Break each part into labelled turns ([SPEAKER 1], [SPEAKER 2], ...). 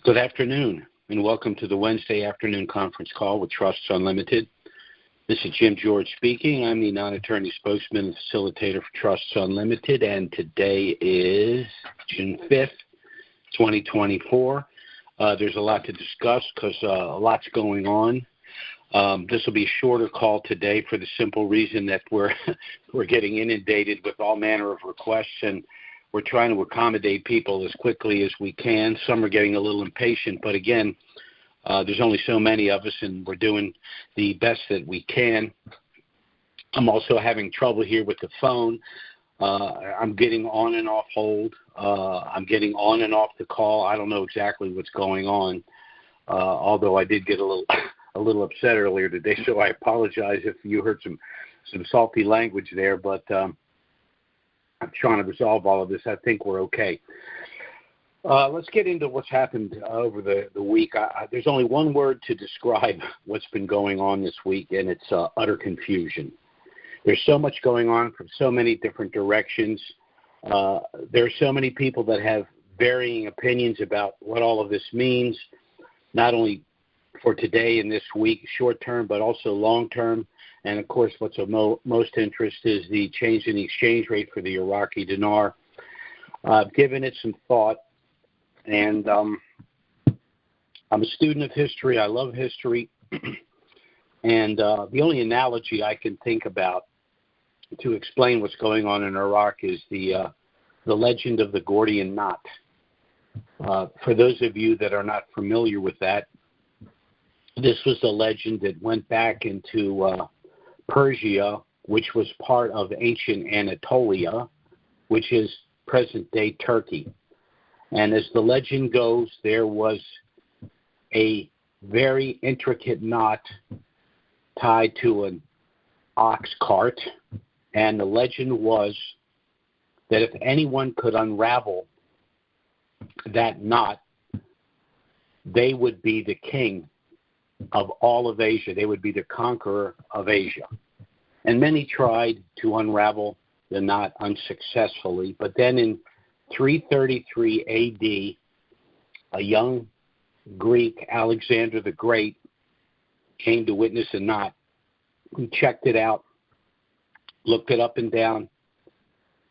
[SPEAKER 1] Good afternoon, and welcome to the Wednesday afternoon conference call with Trusts Unlimited. This is Jim George speaking. I'm the non-attorney spokesman and facilitator for Trusts Unlimited, and today is June 5th, 2024. There's a lot to discuss because a lot's going on. This will be a shorter call today for the simple reason that we're getting inundated with all manner of requests, and we're trying to accommodate people as quickly as we can. Some are getting a little impatient, but again, there's only so many of us, and we're doing the best that we can. I'm also having trouble here with the phone. I'm getting on and off hold. I'm getting on and off the call. I don't know exactly what's going on, although I did get a little upset earlier today, so I apologize if you heard some salty language there, but I'm trying to resolve all of this. I think we're okay. Let's get into what's happened over the week. There's only one word to describe what's been going on this week, and it's utter confusion. There's so much going on from so many different directions. There are so many people that have varying opinions about what all of this means, not only for today and this week, short term, but also long term. And, of course, what's of most interest is the change in the exchange rate for the Iraqi dinar. I've given it some thought, and I'm a student of history. I love history. And the only analogy I can think about to explain what's going on in Iraq is the legend of the Gordian knot. For those of you that are not familiar with that, this was a legend that went back into Persia, which was part of ancient Anatolia, which is present-day Turkey. And as the legend goes, there was a very intricate knot tied to an ox cart, and the legend was that if anyone could unravel that knot, they would be the king of all of Asia. They would be the conqueror of Asia. And many tried to unravel the knot unsuccessfully. But then in 333 A.D., a young Greek, Alexander the Great, came to witness a knot. He checked it out, looked it up and down,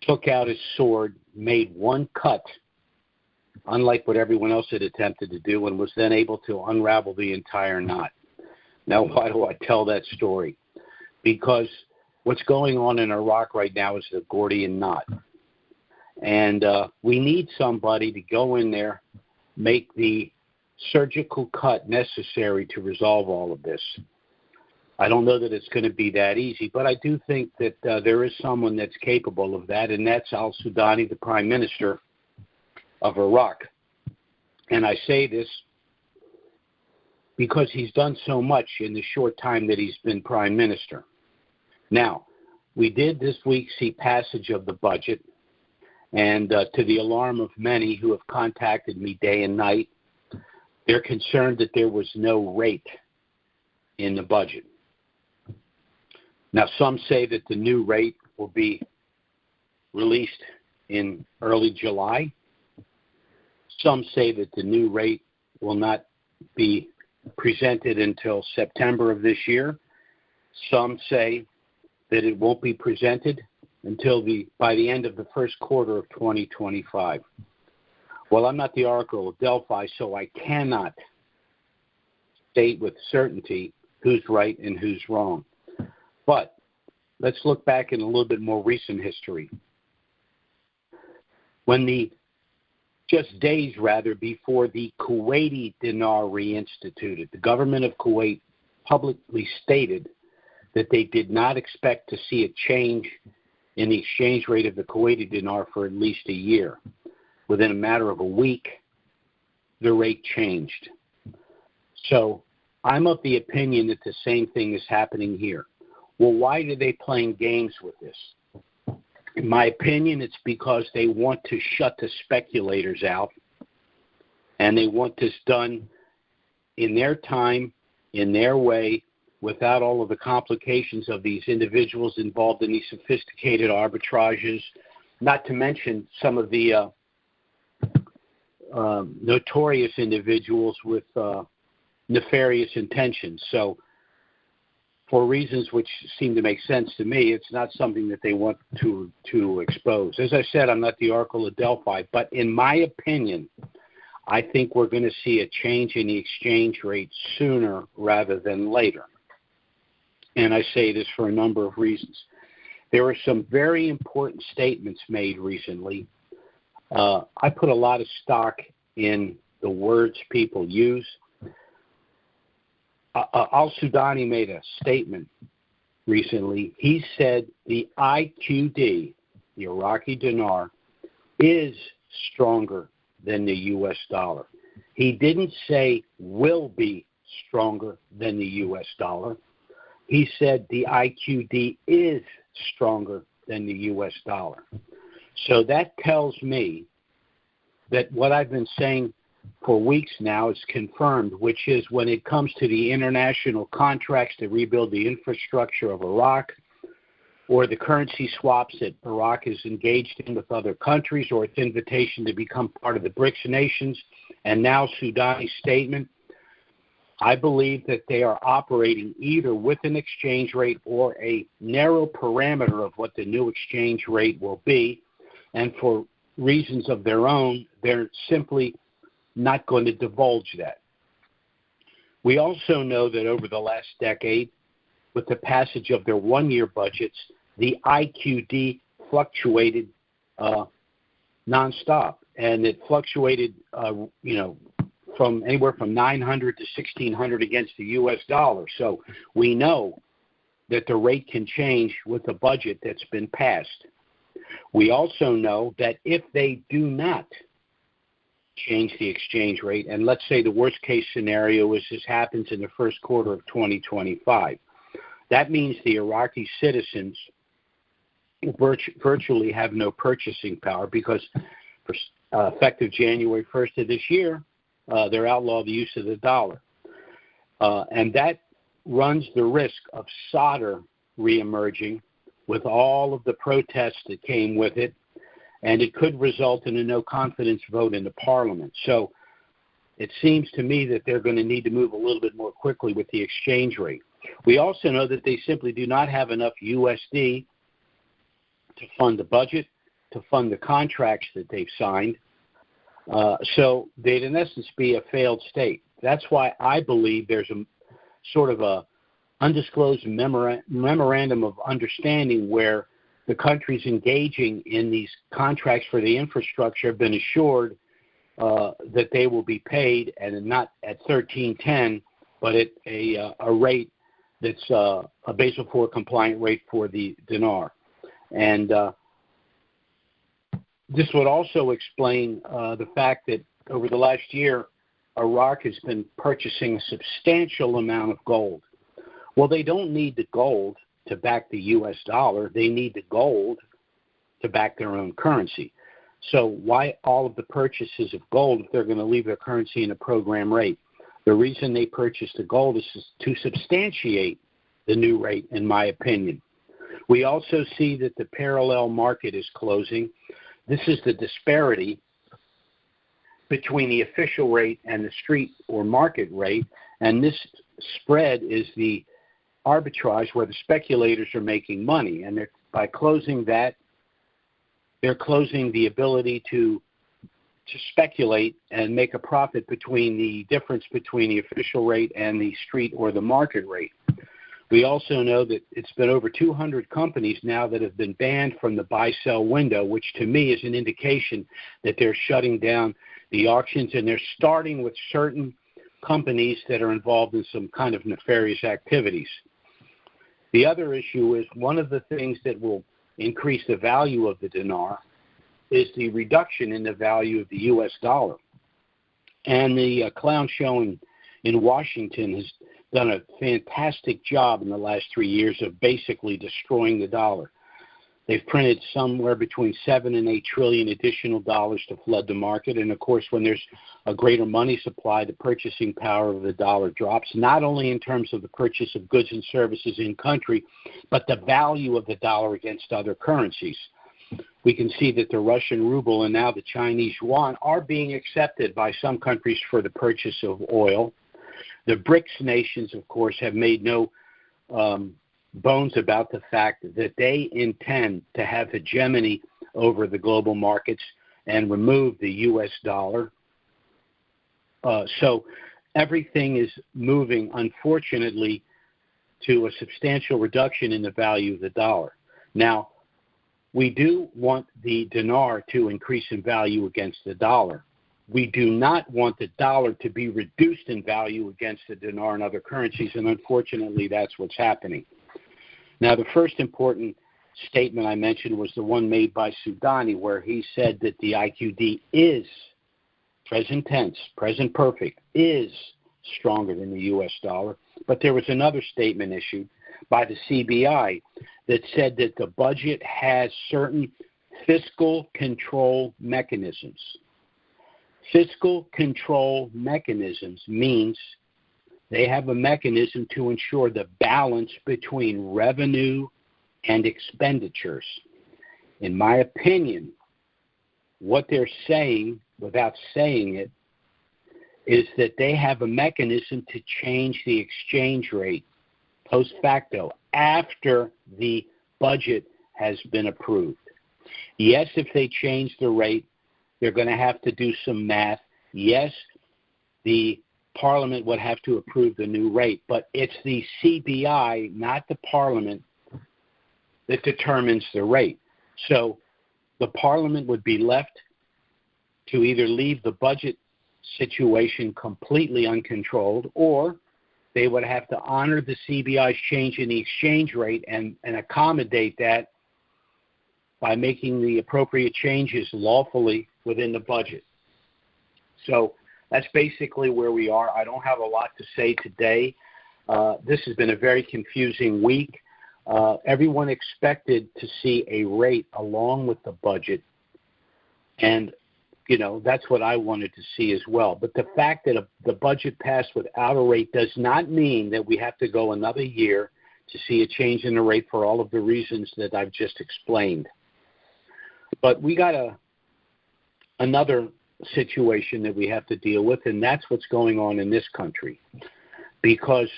[SPEAKER 1] took out his sword, made one cut, unlike what everyone else had attempted to do, and was then able to unravel the entire knot. Now, why do I tell that story? Because what's going on in Iraq right now is the Gordian knot. And we need somebody to go in there, make the surgical cut necessary to resolve all of this. I don't know that it's going to be that easy, but I do think that there is someone that's capable of that, and that's al-Sudani, the Prime Minister of Iraq. And I say this because he's done so much in the short time that he's been Prime Minister. Now, we did this week see passage of the budget, and to the alarm of many who have contacted me day and night, they're concerned that there was no rate in the budget. Now, some say that the new rate will be released in early July. Some say that the new rate will not be presented until September of this year. Some say that it won't be presented until by the end of the first quarter of 2025. Well, I'm not the Oracle of Delphi, so I cannot state with certainty who's right and who's wrong. But let's look back in a little bit more recent history. When just days before the Kuwaiti dinar reinstituted, the government of Kuwait publicly stated that they did not expect to see a change in the exchange rate of the Kuwaiti dinar for at least a year. Within a matter of a week, the rate changed. So I'm of the opinion that the same thing is happening here. Well, why are they playing games with this? In my opinion, it's because they want to shut the speculators out, and they want this done in their time, in their way, without all of the complications of these individuals involved in these sophisticated arbitrages, not to mention some of the notorious individuals with nefarious intentions. So for reasons which seem to make sense to me, it's not something that they want to expose. As I said, I'm not the Oracle of Delphi, but in my opinion, I think we're going to see a change in the exchange rate sooner rather than later. And I say this for a number of reasons. There were some very important statements made recently. I put a lot of stock in the words people use. Al-Sudani made a statement recently. He said the IQD, the Iraqi dinar, is stronger than the U.S. dollar. He didn't say will be stronger than the U.S. dollar. He said the IQD is stronger than the U.S. dollar. So that tells me that what I've been saying for weeks now is confirmed, which is when it comes to the international contracts to rebuild the infrastructure of Iraq, or the currency swaps that Iraq is engaged in with other countries, or its invitation to become part of the BRICS nations, and now Sudani's statement, I believe that they are operating either with an exchange rate or a narrow parameter of what the new exchange rate will be, and for reasons of their own, they're simply not going to divulge that. We also know that over the last decade, with the passage of their one-year budgets, the IQD fluctuated nonstop, and it fluctuated, from anywhere from 900 to 1,600 against the U.S. dollar. So we know that the rate can change with the budget that's been passed. We also know that if they do not change the exchange rate, and let's say the worst case scenario is this happens in the first quarter of 2025, that means the Iraqi citizens virtually have no purchasing power because effective January 1st of this year, they're outlawed the use of the dollar. And that runs the risk of solder reemerging with all of the protests that came with it, and it could result in a no-confidence vote in the parliament. So it seems to me that they're going to need to move a little bit more quickly with the exchange rate. We also know that they simply do not have enough USD to fund the budget, to fund the contracts that they've signed. So they'd in essence be a failed state. That's why I believe there's a sort of a undisclosed memorandum of understanding where the countries engaging in these contracts for the infrastructure have been assured that they will be paid, and not at 13.10, but at a rate that's a Basel IV compliant rate for the dinar. And this would also explain the fact that over the last year, Iraq has been purchasing a substantial amount of gold. Well, they don't need the gold to back the U.S. dollar. They need the gold to back their own currency. So why all of the purchases of gold if they're going to leave their currency in a program rate? The reason they purchased the gold is to substantiate the new rate, in my opinion. We also see that the parallel market is closing. This is the disparity between the official rate and the street or market rate, and this spread is the arbitrage where the speculators are making money, and by closing that, they're closing the ability to speculate and make a profit between the difference between the official rate and the street or the market rate. We also know that it's been over 200 companies now that have been banned from the buy-sell window, which to me is an indication that they're shutting down the auctions, and they're starting with certain companies that are involved in some kind of nefarious activities. The other issue is one of the things that will increase the value of the dinar is the reduction in the value of the U.S. dollar. And the clown show in Washington has done a fantastic job in the last 3 years of basically destroying the dollar. They've printed somewhere between 7 and 8 trillion additional dollars to flood the market. And, of course, when there's a greater money supply, the purchasing power of the dollar drops, not only in terms of the purchase of goods and services in country, but the value of the dollar against other currencies. we can see that the Russian ruble and now the Chinese yuan are being accepted by some countries for the purchase of oil. The BRICS nations, of course, have made no bones about the fact that they intend to have hegemony over the global markets and remove the U.S. dollar. So everything is moving, unfortunately, to a substantial reduction in the value of the dollar. Now, we do want the dinar to increase in value against the dollar. We do not want the dollar to be reduced in value against the dinar and other currencies, and unfortunately, that's what's happening. Now, the first important statement I mentioned was the one made by Soudani, where he said that the IQD is, present tense, present perfect, is stronger than the U.S. dollar. But there was another statement issued by the CBI that said that the budget has certain fiscal control mechanisms. Fiscal control mechanisms means they have a mechanism to ensure the balance between revenue and expenditures. In my opinion, what they're saying, without saying it, is that they have a mechanism to change the exchange rate post facto after the budget has been approved. Yes, if they change the rate, they're going to have to do some math. Yes, the Parliament would have to approve the new rate, but it's the CBI, not the Parliament, that determines the rate. So the Parliament would be left to either leave the budget situation completely uncontrolled, or they would have to honor the CBI's change in the exchange rate and accommodate that by making the appropriate changes lawfully within the budget. So that's basically where we are. I don't have a lot to say today. This has been a very confusing week. Everyone expected to see a rate along with the budget, and that's what I wanted to see as well. But the fact that the budget passed without a rate does not mean that we have to go another year to see a change in the rate for all of the reasons that I've just explained. But we got another situation that we have to deal with, and that's what's going on in this country. Because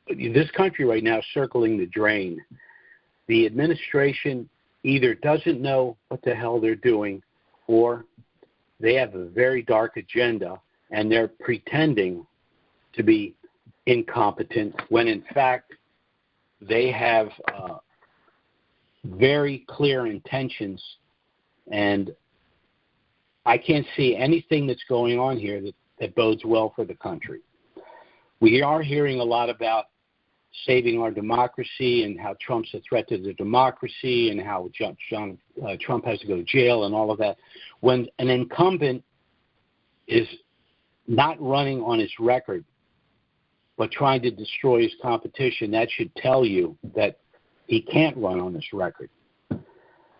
[SPEAKER 1] this country right now is circling the drain. The administration either doesn't know what the hell they're doing, or they have a very dark agenda and they're pretending to be incompetent when in fact they have very clear intentions, and I can't see anything that's going on here that bodes well for the country. We are hearing a lot about saving our democracy and how Trump's a threat to the democracy and how Trump has to go to jail and all of that. When an incumbent is not running on his record but trying to destroy his competition, that should tell you that he can't run on his record.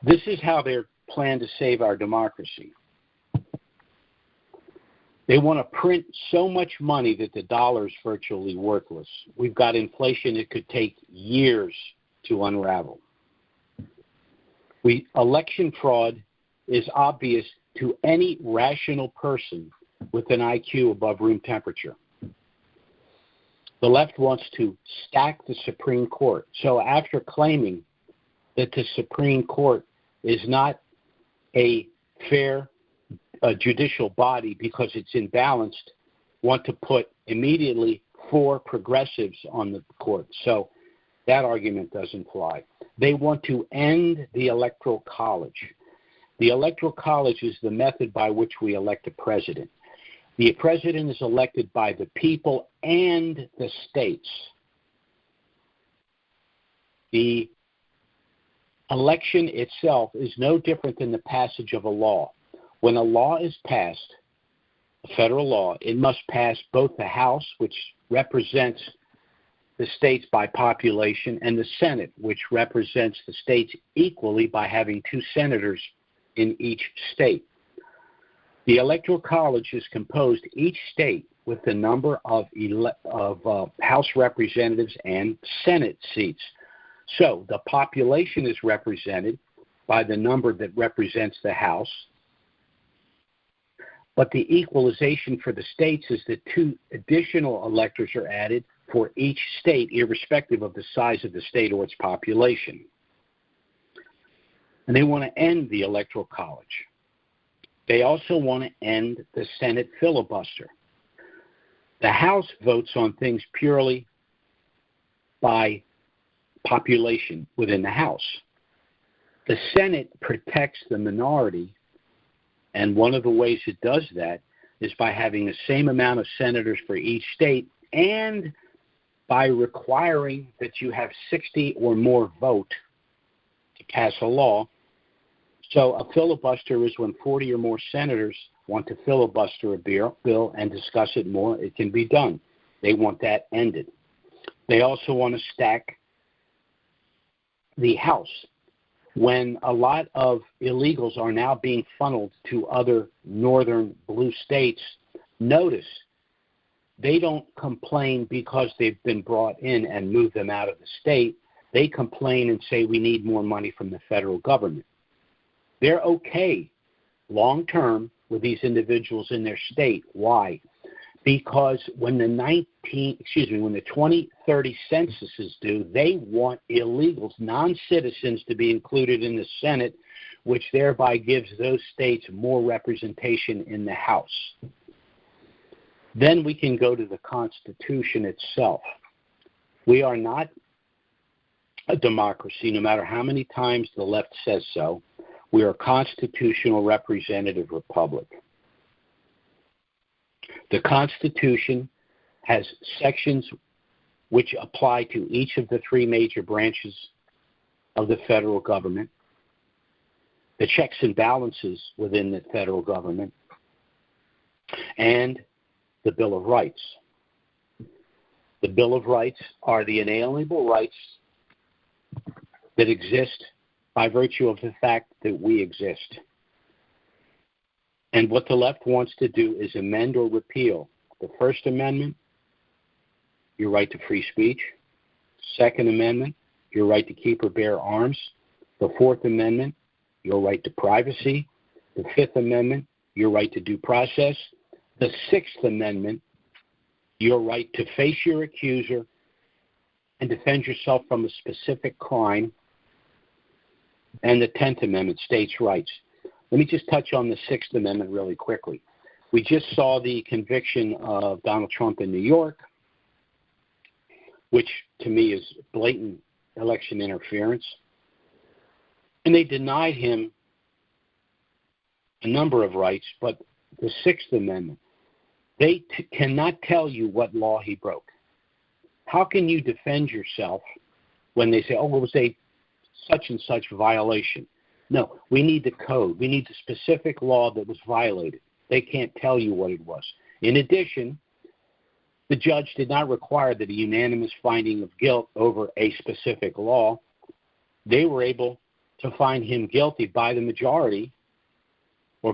[SPEAKER 1] This is how they plan to save our democracy. They want to print so much money that the dollar is virtually worthless. We've got inflation that could take years to unravel. Election fraud is obvious to any rational person with an IQ above room temperature. The left wants to stack the Supreme Court. So after claiming that the Supreme Court is not a fair judicial body because it's imbalanced, want to put immediately 4 progressives on the court. So that argument doesn't fly. They want to end the Electoral College. The Electoral College is the method by which we elect a president. The president is elected by the people and the states. The election itself is no different than the passage of a law. When a law is passed, a federal law, it must pass both the House, which represents the states by population, and the Senate, which represents the states equally by having 2 senators in each state. The Electoral College is composed each state with the number of House representatives and Senate seats. So the population is represented by the number that represents the House. But the equalization for the states is that 2 additional electors are added for each state, irrespective of the size of the state or its population. And they want to end the Electoral College. They also want to end the Senate filibuster. The House votes on things purely by population within the House. The Senate protects the minority, and one of the ways it does that is by having the same amount of senators for each state and by requiring that you have 60 or more vote to pass a law. So a filibuster is when 40 or more senators want to filibuster a bill and discuss it more. It can be done. They want that ended. They also want to stack the House. When a lot of illegals are now being funneled to other northern blue states, notice they don't complain because they've been brought in and move them out of the state. They complain and say we need more money from the federal government. They're okay long term with these individuals in their state. Why? Because when the 2030 census is due, they want illegals, non-citizens, to be included in the Senate, which thereby gives those states more representation in the House. Then we can go to the Constitution itself. We are not a democracy, no matter how many times the left says so. We are a constitutional representative republic. The Constitution has sections which apply to each of the 3 major branches of the federal government, the checks and balances within the federal government, and the Bill of Rights. The Bill of Rights are the inalienable rights that exist by virtue of the fact that we exist. And what the left wants to do is amend or repeal the First Amendment, your right to free speech; Second Amendment, your right to keep or bear arms; the Fourth Amendment, your right to privacy; the Fifth Amendment, your right to due process; the Sixth Amendment, your right to face your accuser and defend yourself from a specific crime; and the 10th Amendment, states' rights. Let me just touch on the Sixth Amendment really quickly. We just saw the conviction of Donald Trump in New York, which to me is blatant election interference. And they denied him a number of rights, but the Sixth Amendment, they cannot tell you what law he broke. How can you defend yourself when they say, oh, it was a such and such violation? No, we need the code. We need the specific law that was violated. They can't tell you what it was. In addition, the judge did not require that a unanimous finding of guilt over a specific law. They were able to find him guilty by the majority, by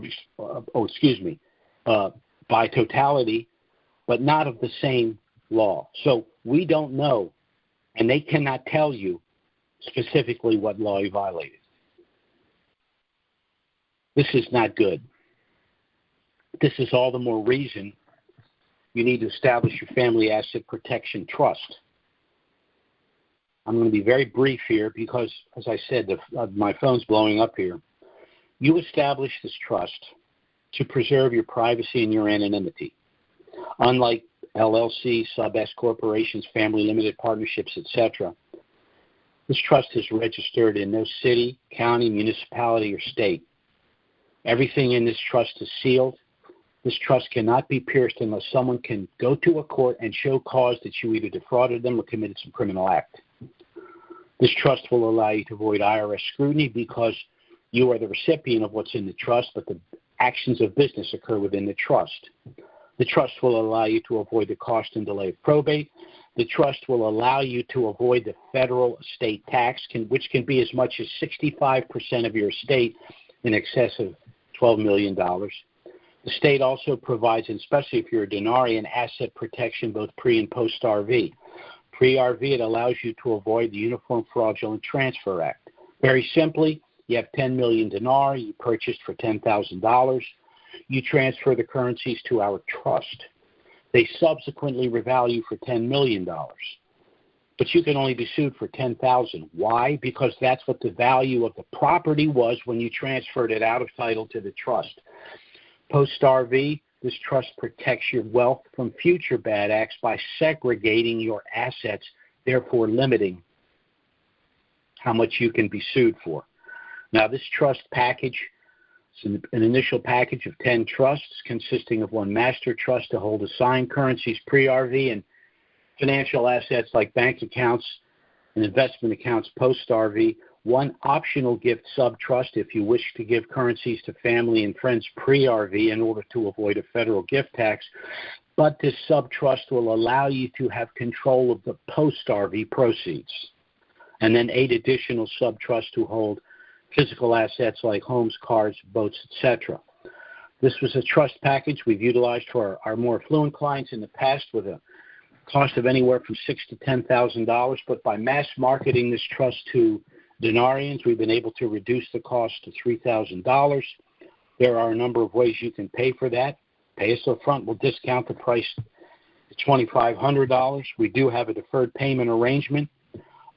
[SPEAKER 1] totality, but not of the same law. So we don't know, and they cannot tell you specifically what law he violated. This is not good. This is all the more reason you need to establish your family asset protection trust. I'm going to be very brief here because, as I said, my phone's blowing up here. You establish this trust to preserve your privacy and your anonymity. Unlike LLC, sub-S corporations, family limited partnerships, etc., this trust is registered in no city, county, municipality, or state. Everything in this trust is sealed. This trust cannot be pierced unless someone can go to a court and show cause that you either defrauded them or committed some criminal act. This trust will allow you to avoid IRS scrutiny because you are the recipient of what's in the trust, but the actions of business occur within the trust. The trust will allow you to avoid the cost and delay of probate. The trust will allow you to avoid the federal estate tax, which can be as much as 65% of your estate, in excess of $12 million. The state also provides, and especially if you're a denarian, asset protection both pre- and post-RV. Pre-RV, it allows you to avoid the Uniform Fraudulent Transfer Act. Very simply, You have 10 million dinar you purchased for $10,000. You transfer the currencies to our trust. They subsequently revalue for $10 million. But you can only be sued for $10,000. Why? Because that's what the value of the property was when you transferred it out of title to the trust. Post-RV, this trust protects your wealth from future bad acts by segregating your assets, therefore limiting how much you can be sued for. Now, this trust package is an initial package of 10 trusts consisting of one master trust to hold assigned currencies pre-RV and financial assets like bank accounts and investment accounts post-RV, one optional gift sub-trust if you wish to give currencies to family and friends pre-RV in order to avoid a federal gift tax, but this sub-trust will allow you to have control of the post-RV proceeds. And then 8 additional sub-trusts to hold physical assets like homes, cars, boats, etc. This was a trust package we've utilized for our more affluent clients in the past with a cost of anywhere from $6,000 to $10,000, but by mass marketing this trust to dinarians, we've been able to reduce the cost to $3,000. There are a number of ways you can pay for that. Pay us up front. We'll discount the price to $2,500. We do have a deferred payment arrangement,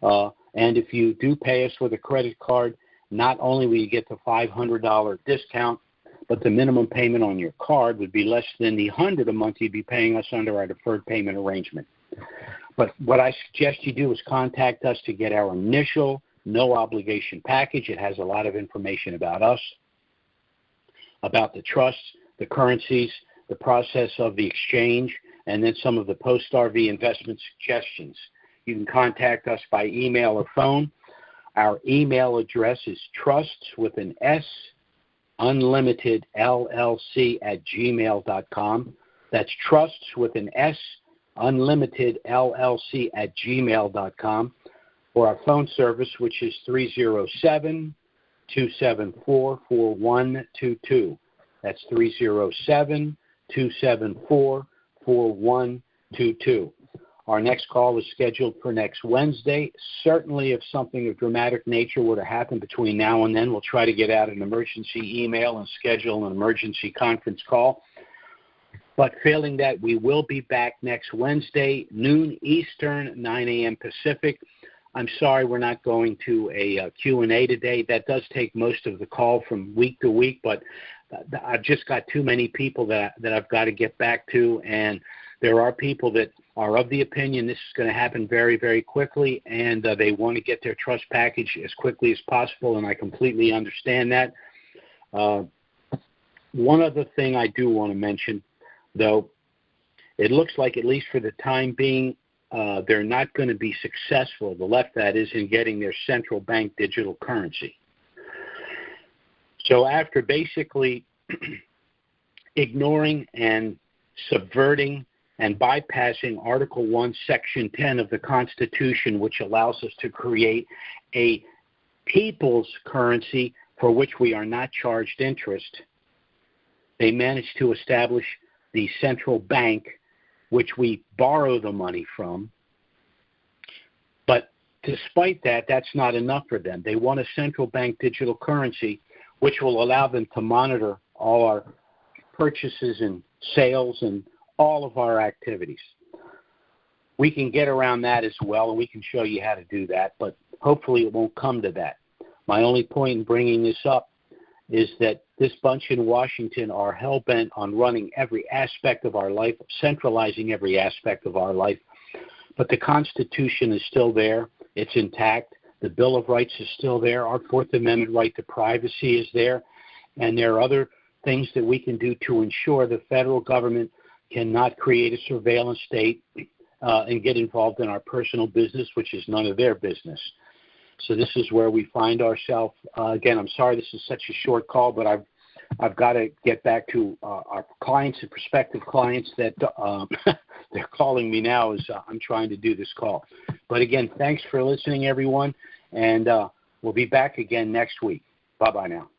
[SPEAKER 1] and if you do pay us with a credit card, not only will you get the $500 discount, but the minimum payment on your card would be less than the $100 a month you'd be paying us under our deferred payment arrangement. But what I suggest you do is contact us to get our initial no-obligation package. It has a lot of information about us, about the trusts, the currencies, the process of the exchange, and then some of the post-RV investment suggestions. You can contact us by email or phone. Our email address is trusts with an S, Unlimited LLC @gmail.com. That's trusts with an S, Unlimited LLC @gmail.com. Or our phone service, which is 307-274-4122. That's 307-274-4122. Our next call is scheduled for next Wednesday. Certainly, if something of dramatic nature were to happen between now and then, we'll try to get out an emergency email and schedule an emergency conference call. But failing that, we will be back next Wednesday, noon Eastern, 9 a.m. Pacific. I'm sorry we're not going to a Q&A today. That does take most of the call from week to week, but I've just got too many people that I've got to get back to, and there are people that are of the opinion this is going to happen very, very quickly, and they want to get their trust package as quickly as possible, and I completely understand that. One other thing I do want to mention, though, it looks like, at least for the time being, they're not going to be successful, the left that is, in getting their central bank digital currency. So after basically ignoring and subverting and bypassing Article 1, Section 10 of the Constitution, which allows us to create a people's currency for which we are not charged interest, they managed to establish the central bank, which we borrow the money from. But despite that, that's not enough for them. They want a central bank digital currency, which will allow them to monitor all our purchases and sales and all of our activities. We can get around that as well, and we can show you how to do that, but hopefully it won't come to that. My only point in bringing this up is that this bunch in Washington are hell-bent on running every aspect of our life, centralizing every aspect of our life. But the Constitution is still there. It's intact. The Bill of Rights is still there. Our Fourth Amendment right to privacy is there. And there are other things that we can do to ensure the federal government cannot create a surveillance state and get involved in our personal business, which is none of their business. So this is where we find ourselves. Again, I'm sorry this is such a short call, but I've got to get back to our clients and prospective clients that they're calling me now as I'm trying to do this call. But again, thanks for listening, everyone, and we'll be back again next week. Bye-bye now.